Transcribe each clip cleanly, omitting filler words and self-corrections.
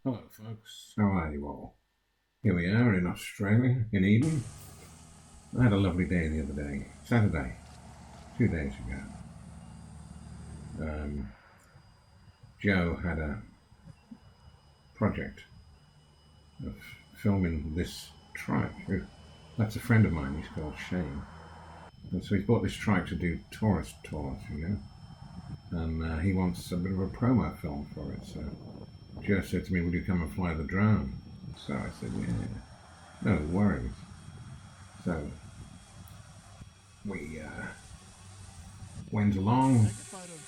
Hello, folks. How are you all? Here we are in Australia, in Eden. I had a lovely day the other day, Saturday, 2 days ago. Um, Joe had a project of filming this trike. That's a friend of mine, he's called Shane. And so he's bought this trike to do tourist tours, and he wants a bit of a promo film for it. So Joe said to me, "Would you come and fly the drone?" So I said, "Yeah, no worries." So we went along,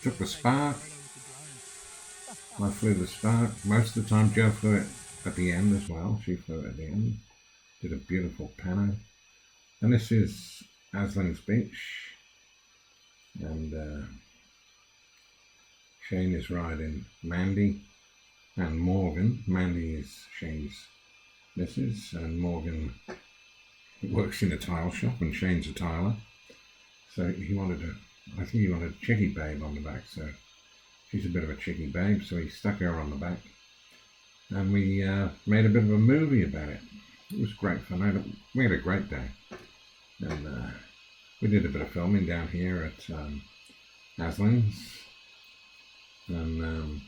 took the Spark. I flew the Spark. Most of the time Jo flew it at the end as well. She flew it at the end. Did a beautiful pano. And this is Asling's Beach. And Shane is riding Mandy and Morgan. Mandy is Shane's missus, and Morgan works in a tile shop, and Shane's a tiler. So I think he wanted a chickie babe on the back, so she's a bit of a chickie babe, so he stuck her on the back. And we made a bit of a movie about it. It was great fun. We had a great day. And we did a bit of filming down here at Asling's. And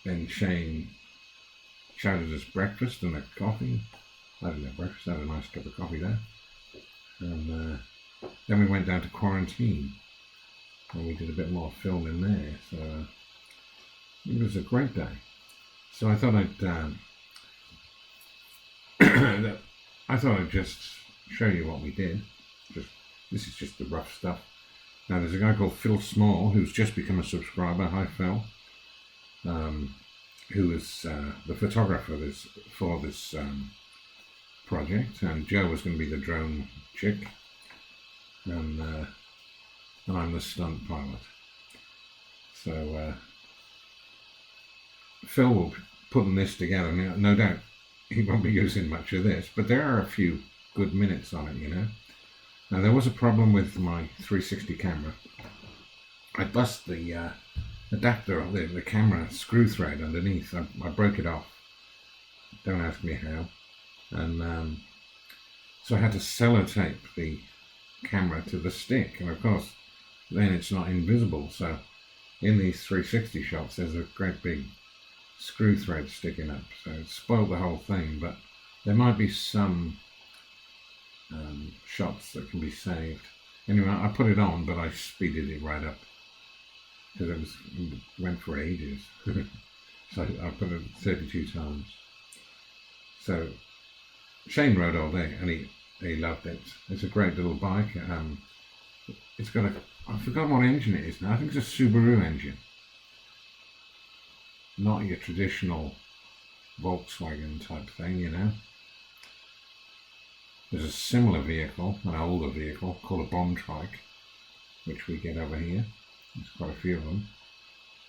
then Shane shouted us breakfast and a coffee. I didn't have breakfast, I had a nice cup of coffee there. And then we went down to quarantine and we did a bit more filming there. So it was a great day. So I thought I'd just show you what we did. This is just the rough stuff. Now there's a guy called Phil Small who's just become a subscriber. Hi Phil. Who is the photographer for this project, and Joe was going to be the drone chick, and I'm the stunt pilot. So Phil will be putting this together. No doubt he won't be using much of this, but there are a few good minutes on it, Now there was a problem with my 360 camera. I bust the adapter of the camera screw thread underneath. I broke it off. Don't ask me how. And so I had to sellotape the camera to the stick, and of course then it's not invisible. So in these 360 shots there's a great big screw thread sticking up, so it spoiled the whole thing. But there might be some shots that can be saved. Anyway, I put it on, but I speeded it right up because it went for ages. So I put it 32 times. So Shane rode all day and he loved it. It's a great little bike. It's got I forgot what engine it is now. I think it's a Subaru engine. Not your traditional Volkswagen type thing, There's a similar vehicle, an older vehicle, called a bomb trike, which we get over here. There's quite a few of them.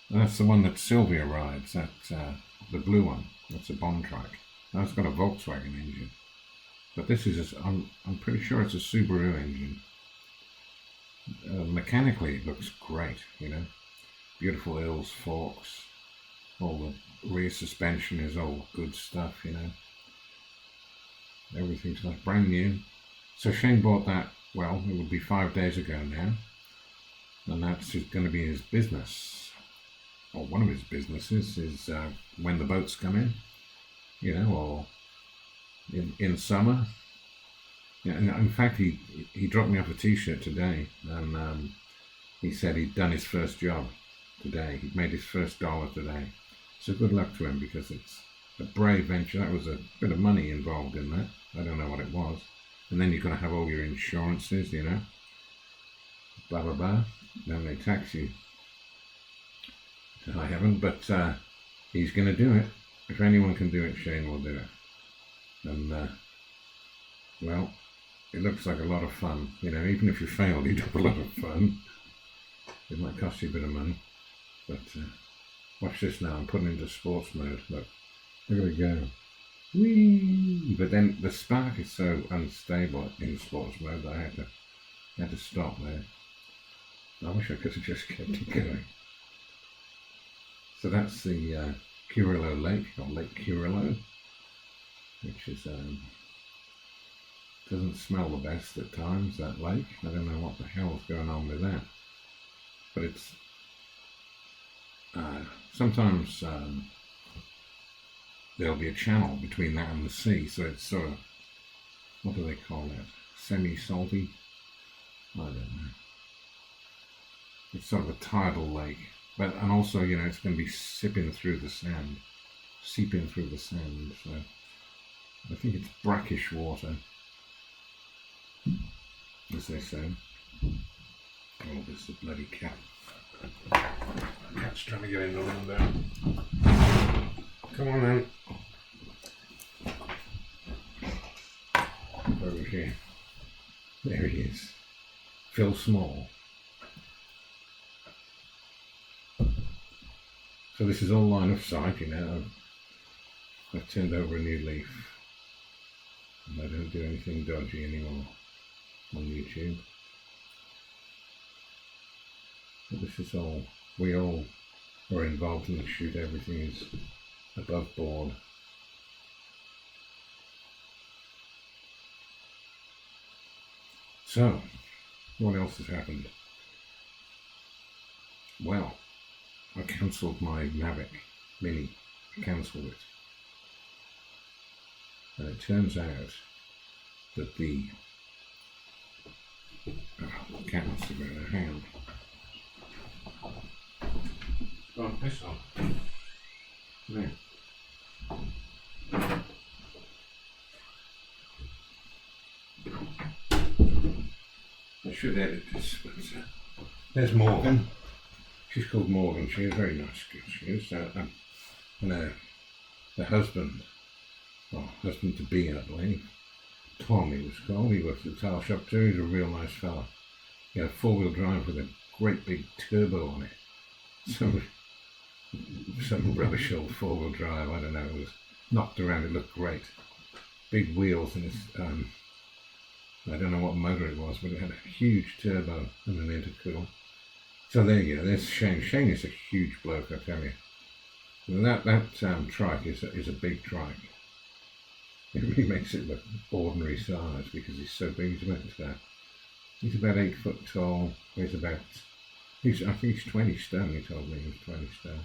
And that's the one that Sylvia rides, the blue one. That's a bomb trike. That's got a Volkswagen engine. But this is, I'm pretty sure it's a Subaru engine. Mechanically it looks great, Beautiful hills, forks. All the rear suspension is all good stuff, Everything's like brand new. So Shane bought that, it would be 5 days ago now. And that's going to be his business. Or one of his businesses is when the boats come in, or in summer. Yeah, and in fact, he dropped me off a t-shirt today, and he said he'd done his first job today. He'd made his first dollar today. So good luck to him, because it's a brave venture. That was a bit of money involved in that. I don't know what it was. And then you've got to have all your insurances, blah, blah, blah. Then they tax you to high heaven. But he's going to do it. If anyone can do it, Shane will do it. And, it looks like a lot of fun. Even if you fail, you'd have a lot of fun. It might cost you a bit of money. But watch this now. I'm putting into sports mode. Look at it go. Whee! But then the spark is so unstable in sports mode that I had to stop there. I wish I could have just kept it going. So that's the Curillo Lake, or Lake Curillo, which is doesn't smell the best at times, that lake. I don't know what the hell's going on with that. But it's sometimes there'll be a channel between that and the sea, so it's sort of, what do they call that? Semi-salty? I don't know. It's sort of a tidal lake, and also, you know, it's going to be seeping through the sand. So I think it's brackish water, as they say. Oh, there's the bloody cat. Cat's trying to get in the window. Come on then. Over here. There he is. Phil Small. So this is all line of sight, you know. I've turned over a new leaf. And I don't do anything dodgy anymore on YouTube. But this is all, we all are involved in the shoot. Everything is above board. So, what else has happened? Well, I cancelled my Mavic Mini. I cancelled it. And it turns out that the cat wants to go there. Hang on. Oh, piss off. There. I should edit this, but there's Morgan. She's called Morgan. She is very nice. She is. And the husband, or husband to be, I believe, Tom he was called. He works at the tile shop too. He's a real nice fella. He had a 4-wheel drive with a great big turbo on it. Some rubbish old 4-wheel drive. I don't know. It was knocked around. It looked great. Big wheels, and it's I don't know what motor it was, but it had a huge turbo and an intercool. So there you go. There's Shane. Shane is a huge bloke, I tell you. And that trike is a big trike. It really makes it look ordinary size because he's so big. He's about 8 foot tall. I think he's 20 stone. He told me he was 20 stone.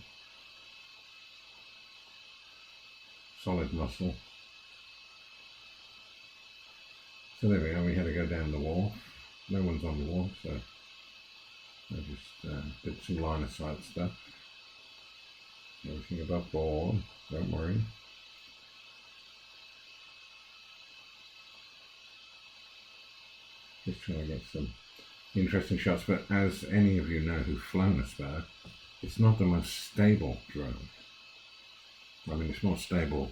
Solid muscle. So there we are. We had to go down the wharf. No one's on the wharf, so I just did some line of sight stuff. Everything above board. Don't worry. Just trying to get some interesting shots, but as any of you know who've flown a Spur, it's not the most stable drone. I mean, it's more stable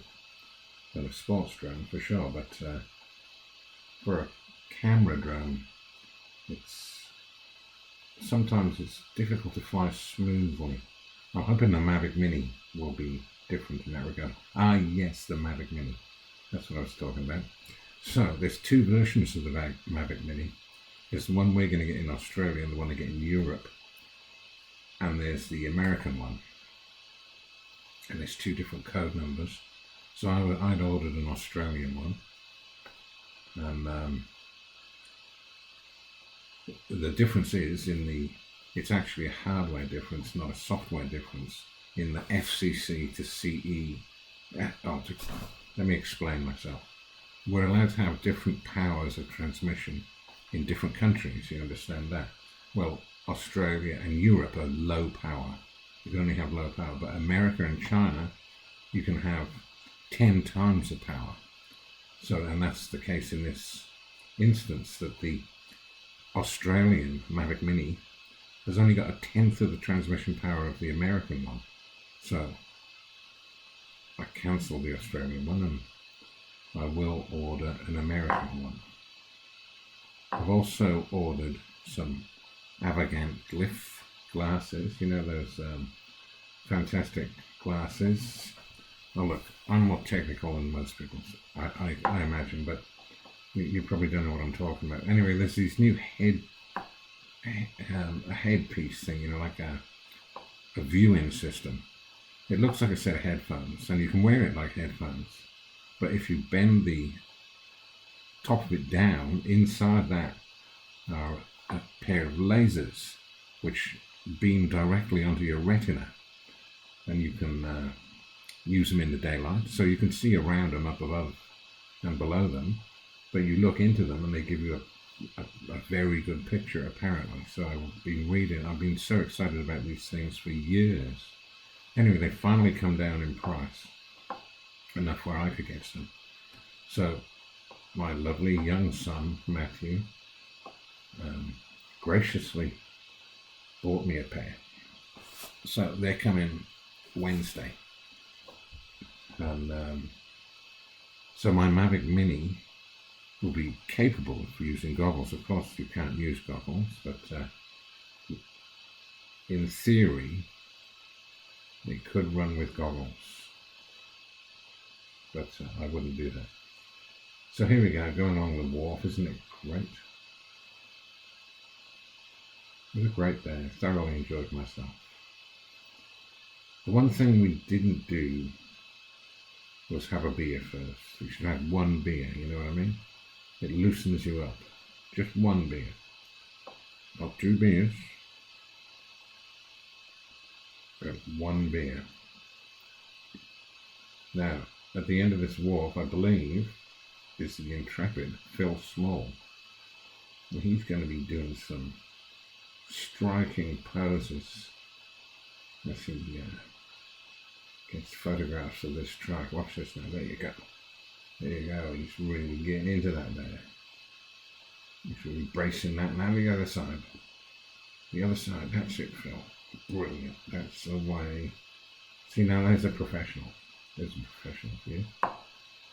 than a sports drone for sure, but for a camera drone, sometimes it's difficult to fly smoothly. I'm hoping the Mavic Mini will be different in that regard. Ah, yes, the Mavic Mini. That's what I was talking about. So, there's two versions of the Mavic Mini. There's the one we're going to get in Australia and the one they get in Europe. And there's the American one. And there's two different code numbers. So I'd ordered an Australian one. And the difference is it's actually a hardware difference, not a software difference, in the FCC to CE. Let me explain myself. We're allowed to have different powers of transmission in different countries, you understand that? Well, Australia and Europe are low power. You can only have low power, but America and China, you can have 10 times the power. So, and that's the case in this instance, that the Australian Mavic Mini has only got 1/10 of the transmission power of the American one. So I cancelled the Australian one and I will order an American one. I've also ordered some Avagant Glyph glasses, you know, those fantastic glasses. Oh look, I'm more technical than most people, I imagine, but you probably don't know what I'm talking about. Anyway, there's these new a headpiece thing, you know, like a viewing system. It looks like a set of headphones, and you can wear it like headphones. But if you bend the top of it down, inside that are a pair of lasers which beam directly onto your retina, and you can use them in the daylight, so you can see around them, up above and below them, but you look into them and they give you a very good picture, apparently. So I've been so excited about these things for years. Anyway, they finally come down in price, enough where I could get some. So my lovely young son, Matthew, graciously bought me a pair. So they're coming Wednesday. And so my Mavic Mini will be capable of using goggles. Of course, you can't use goggles, but in theory, it could run with goggles. But I wouldn't do that. So here we go, going along the wharf. Isn't it great? It was a great day. I thoroughly enjoyed myself. The one thing we didn't do was have a beer first. We should have one beer, you know what I mean? It loosens you up. Just one beer. Not two beers. But one beer. Now, at the end of this wharf, I believe, is the intrepid Phil Small. And he's going to be doing some striking poses as he gets photographs of this Trike. Watch this now. There you go. There you go. He's really getting into that there. He's really bracing that. Now the other side. The other side. That's it, Phil. Brilliant. That's the way. See, now there's a professional. There's a professional for you.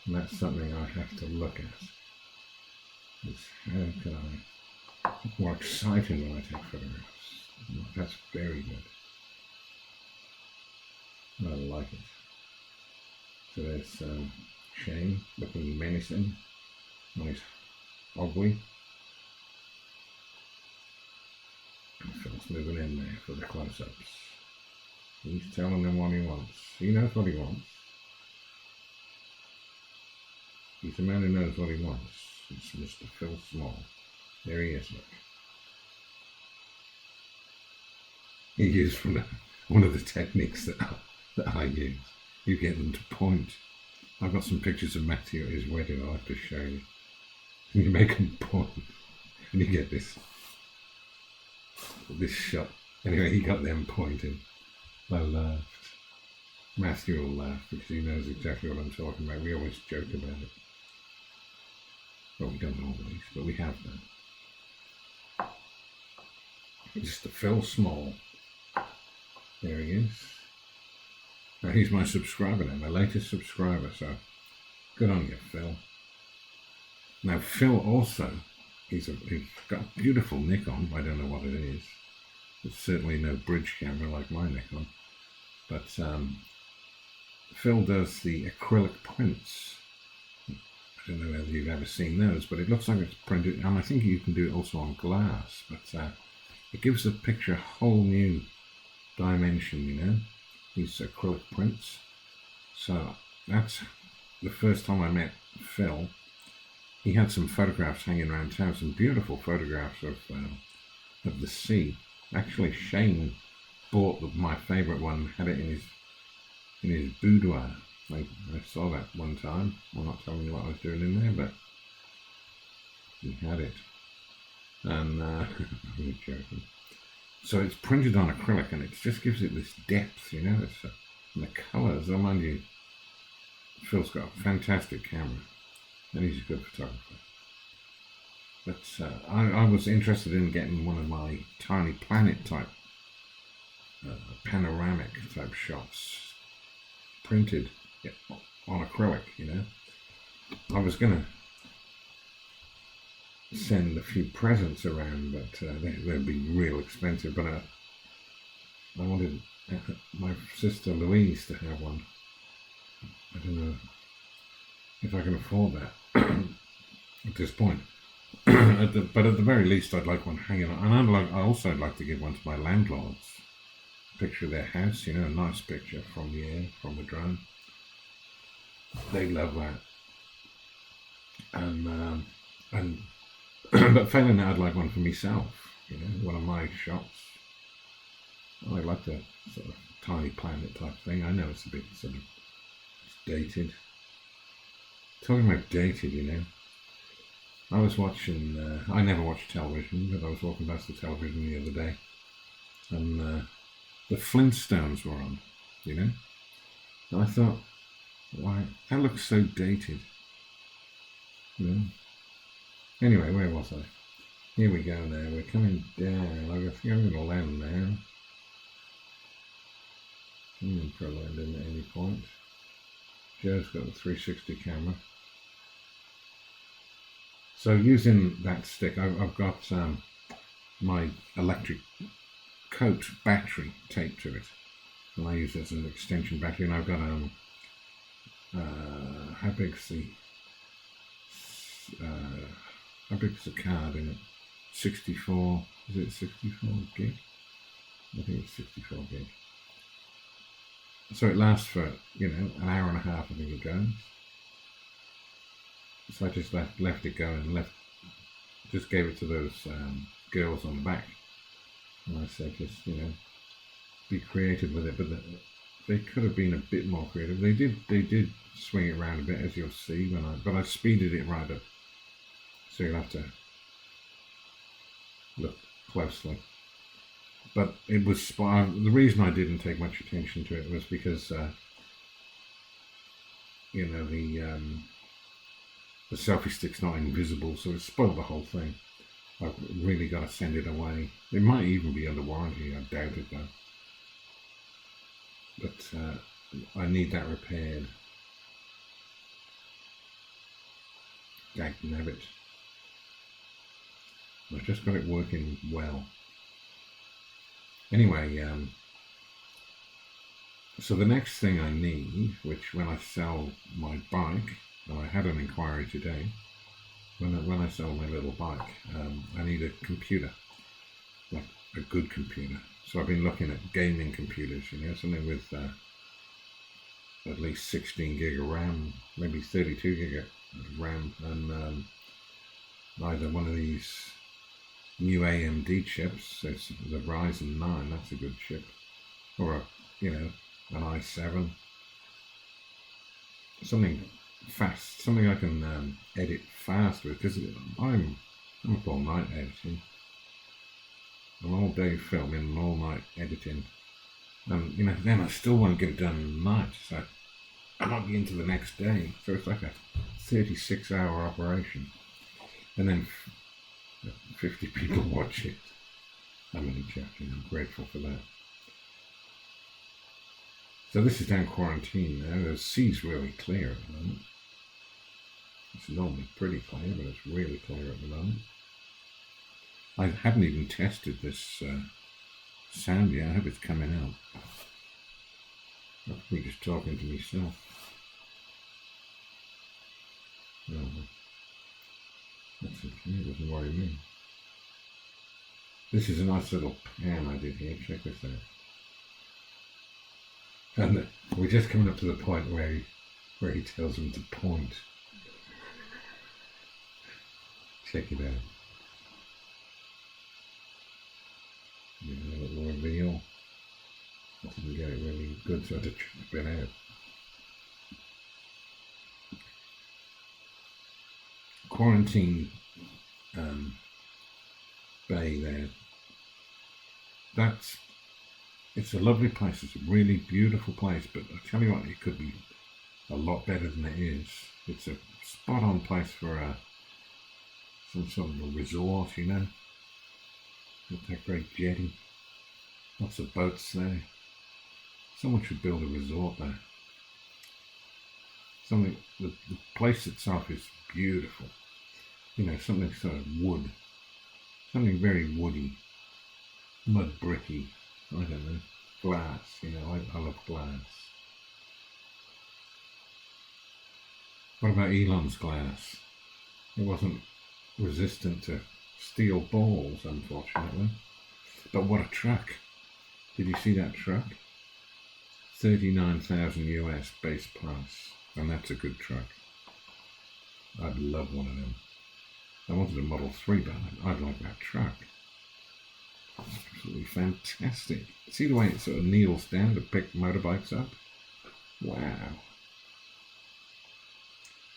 And that's something I have to look at. Is how can I get more exciting when I take photographs? That's very good. I like it. So there's Shane looking menacing on his hobby. And Phil's moving in there for the close-ups. He's telling them what he wants. He knows what he wants. He's a man who knows what he wants. It's Mr. Phil Small. There he is, look. He used one of the techniques that I use. You get them to point. I've got some pictures of Matthew at his wedding I'll have to show you. And you make him point. And you get this shot. Anyway, he got them pointing. I laughed. Matthew will laugh because he knows exactly what I'm talking about. We always joke about it. Well, we don't always, but we have done. Mr. Phil Small. There he is. Now he's my subscriber now, my latest subscriber, so good on you, Phil. Now Phil also, he's got a beautiful Nikon. I don't know what it is. It's certainly no bridge camera like my Nikon. But Phil does the acrylic prints. I don't know whether you've ever seen those, but it looks like it's printed, and I think you can do it also on glass, but it gives the picture a whole new dimension, you know, these acrylic prints. So that's the first time I met Phil. He had some photographs hanging around town, some beautiful photographs of the sea. Actually, Shane bought my favourite one, had it in his boudoir. I saw that one time. I'm not telling you what I was doing in there, but he had it. And I'm joking. So it's printed on acrylic, and it just gives it this depth, you know. And the colours, oh, mind you, Phil's got a fantastic camera, and he's a good photographer. But I was interested in getting one of my Tiny Planet type, panoramic type shots printed on acrylic, you know. I was going to send a few presents around, but they'd be real expensive. But I wanted my sister Louise to have one. I don't know if I can afford that at this point. But at the very least, I'd like one hanging on. And I'd also like to give one to my landlords, picture of their house, a nice picture from the air, from the drone. They love that. And but failing that, I'd like one for myself, one of my shots. I'd like the sort of tiny planet type thing. I know it's a bit sort of dated. Talking about dated, I was watching, I never watch television, but I was walking past the television the other day, and the Flintstones were on, and I thought, wow, that looks so dated, Anyway, where was I? Here we go now, we're coming down. I think I'm going to land now. Probably landing at any point. Joe's got the 360 camera. So using that stick, I've got my electric coat battery taped to it, and I use it as an extension battery. And I've got how big's the card in it? 64. Is it 64 gig? I think it's 64 gig. So it lasts for an hour and a half. I think it goes. So I just left it going, just gave it to those girls on the back, and I said, just be creative with it. But they could have been a bit more creative. They did swing it around a bit, as you'll see but I speeded it right up, so you'll have to look closely. But it was the reason I didn't take much attention to it was because the selfie stick's not invisible, so it spoiled the whole thing. I've really got to send it away. It might even be under warranty, I doubt it though. But I need that repaired. Dagnabbit. I've just got it working well. Anyway, so the next thing I need, which when I sell my bike, and I had an inquiry today, when I sell my little bike, I need a computer, like a good computer. So I've been looking at gaming computers, something with at least 16 gig of RAM, maybe 32 gig of RAM, and either one of these new AMD chips, it's the Ryzen 9, that's a good chip, or an i7, something fast, something I can edit fast with, because I'm up all night editing. I'm all day filming and all night editing, and then I still won't get it done in the night, so I might be into the next day. So it's like a 36-hour operation, and then 50 people watch it. I'm only joking. I'm grateful for that. So this is down quarantine now. The sea's really clear at the moment. It's normally pretty clear, but it's really clear at the moment. I haven't even tested this sound yet. I hope it's coming out. I'm probably just talking to myself. No, that's okay. It doesn't worry me. This is a nice little pan I did here. Check this out. And we're just coming up to the point where he tells them to point. Check it out. A little reveal. I didn't get it really good, so I had to chop it out. Quarantine bay there. It's a lovely place. It's a really beautiful place, but I tell you what, it could be a lot better than it is. It's a spot-on place for some sort of a resort, with that great jetty. Lots of boats there. Someone should build a resort there. The place itself is beautiful. Something sort of wood. Something very woody. Mud bricky. I don't know. Glass. I love glass. What about Elon's glass? It wasn't resistant to steel balls, unfortunately. But what a truck. Did you see that truck? 39,000 US base price, and that's a good truck. I'd love one of them. I wanted a Model 3, but I'd like that truck. Absolutely fantastic. See the way it sort of kneels down to pick motorbikes up? Wow.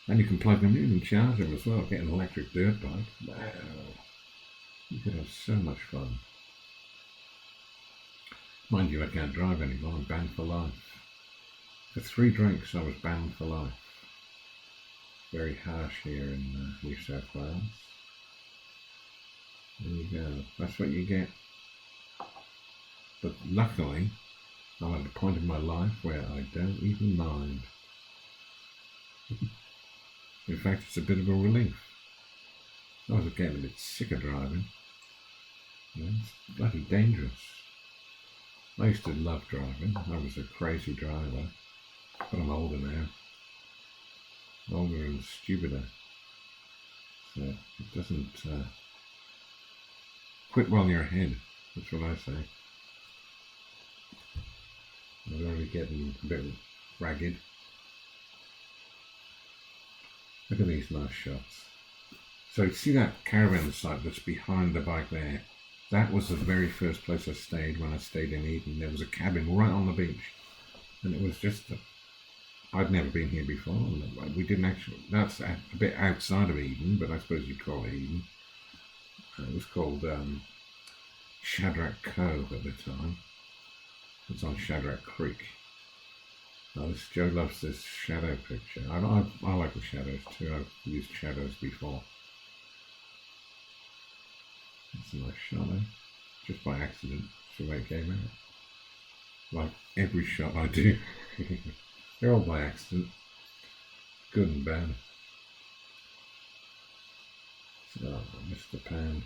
And you can plug them in and charge them as well, get an electric dirt bike. Wow. You could have so much fun. Mind you, I can't drive anymore. I'm banned for life. For 3 drinks, I was banned for life. Very harsh here in New South Wales. There you go. That's what you get. But luckily, I'm at a point in my life where I don't even mind. In fact, it's a bit of a relief. I was getting a bit sick of driving. It's bloody dangerous. I used to love driving. I was a crazy driver. But I'm older now. Older and stupider. So it doesn't quit while you're ahead. That's what I say. I'm already getting a bit ragged. Look at these nice shots. So see that caravan site that's behind the bike there? That was the very first place I stayed when I stayed in Eden. There was a cabin right on the beach. And it was just, I'd never been here before. We didn't actually, that's a bit outside of Eden, but I suppose you'd call it Eden. It was called Shadrach Cove at the time. It's on Shadrach Creek. Oh, Joe loves this shadow picture. I like the shadows too. I've used shadows before. That's a nice shot, eh? Just by accident. That's the way it came out. Like every shot I do. They're all by accident. Good and bad. So, Mr. Pan.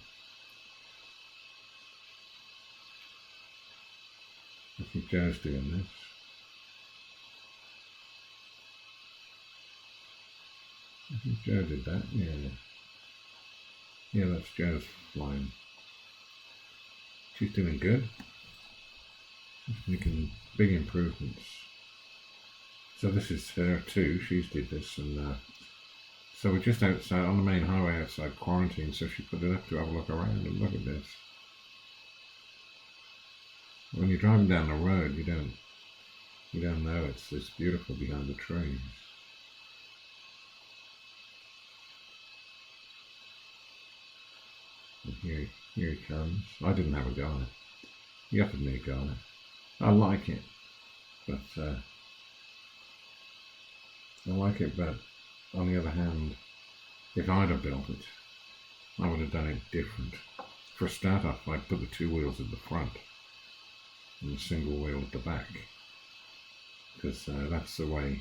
I think Joe's doing this. I think Joe did that, yeah. Yeah, that's Joe's flying. She's doing good. She's making big improvements. So this is her too. She's did this, and so we're just outside on the main highway outside quarantine. So she put it up to have a look around and look at this. When you're driving down the road, you don't know it's this beautiful behind the trees. And here he comes. I didn't have a guy. He offered me a guy. I like it, but on the other hand, if I'd have built it, I would have done it different. For a start off, I'd put the 2 wheels at the front and a single wheel at the back, because that's the way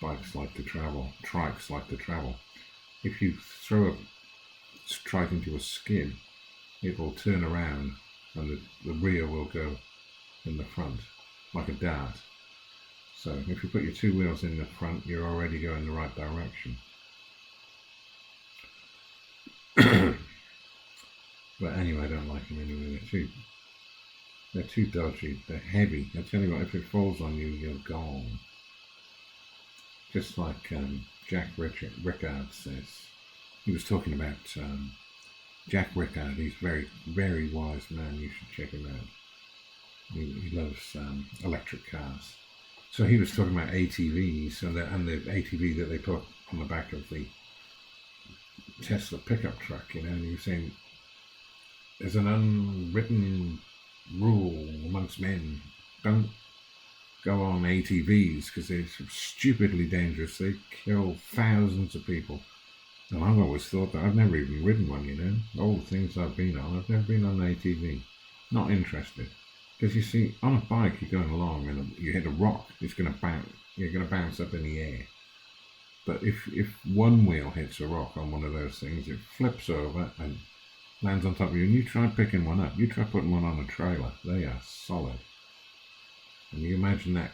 bikes like to travel, trikes like to travel. If you throw a trike into a skid, it will turn around and the rear will go in the front, like a dart. So if you put your 2 wheels in the front, you're already going the right direction. But anyway, I don't like them anyway. They're too dodgy. They're heavy. I tell you what, if it falls on you, you're gone. Just like Jack Rickard says. He was talking about Jack Rickard. He's a very, very wise man. You should check him out. He loves electric cars. So he was talking about ATVs and the ATV that they put on the back of the Tesla pickup truck, you know, and he was saying there's an unwritten rule amongst men: don't go on ATVs because they're stupidly dangerous. They kill thousands of people. And I've always thought that. I've never even ridden one, you know. All the things I've been on, I've never been on an ATV. Not interested. Because you see, on a bike you're going along and you hit a rock, it's going to bounce. You're going to bounce up in the air. But if one wheel hits a rock on one of those things, it flips over and lands on top of you. And you try picking one up. You try putting one on a trailer. They are solid. And you imagine that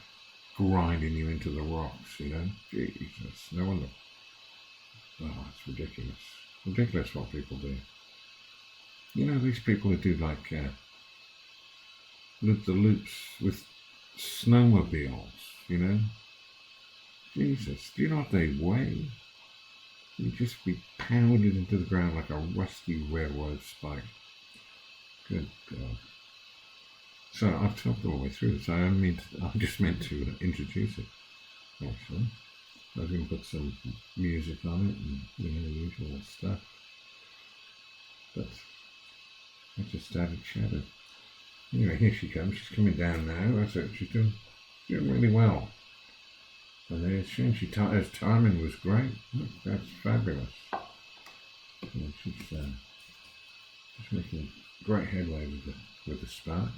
grinding you into the rocks, you know. Jesus, no wonder. Oh, it's ridiculous. Ridiculous what people do. You know, these people who do like the loops with snowmobiles, you know? Jesus, do you know what they weigh? You'd just be pounded into the ground like a rusty railroad spike. Good God. So I've talked all the way through this. I just meant to introduce it, actually. I was going to put some music on it and, you know, the usual stuff. But I just started chatting. Anyway, here she comes. She's coming down now. That's it. She's doing really well. And there's Shane. Her timing was great. Look, that's fabulous. And she's just making great headway with the spark.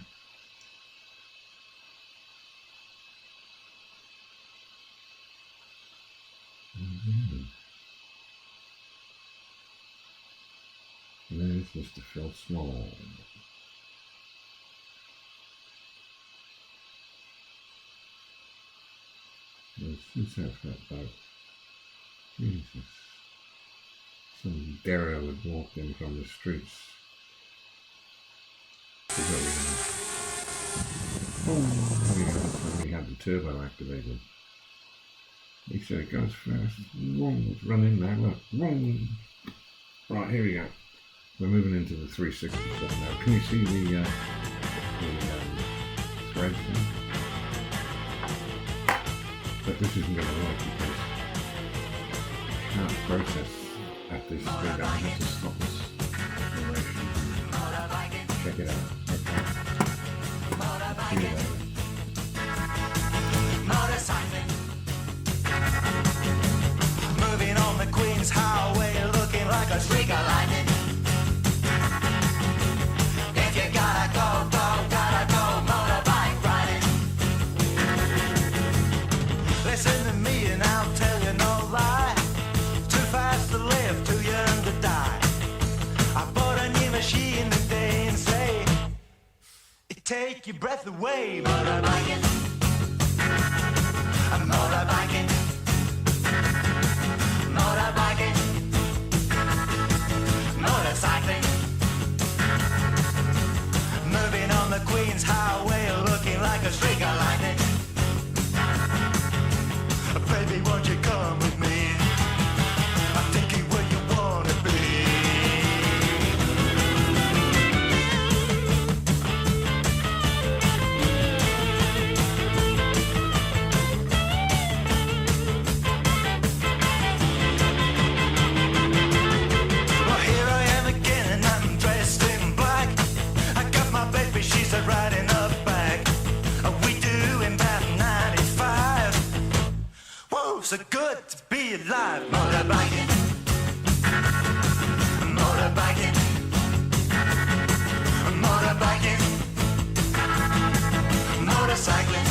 And there's Mr. Phil Small. Who's that boat? Jesus. Some derrick had walked in from the streets. We had the turbo activated. He said it goes fast. Let's run in there, look. Right, here we go. We're moving into the 360 stuff now. Can you see the thread thing? But this isn't going to work because I can't process at this speed. I have to stop this narration. Check it out. Okay. See you later. Moving on the Queen's Highway, looking like a streak of lightning. If you gotta go motorbike riding. Listen to me and I'll tell you no lie. Too fast to live, too young to die. I bought a new machine today and say it take your breath away. Motorbiking, I'm motorbiking. Motorbiking, motorcycling, moving on the Queen's Highway, looking like a streak of lightning. Baby, won't you come with me? I'll take you where you wanna be. Well, here I am again, and I'm dressed in black. I got my baby, she's riding up back. We do in about 95. Whoa, so good to be alive. Motorbiking, motorbiking, motorbiking, motorcycling.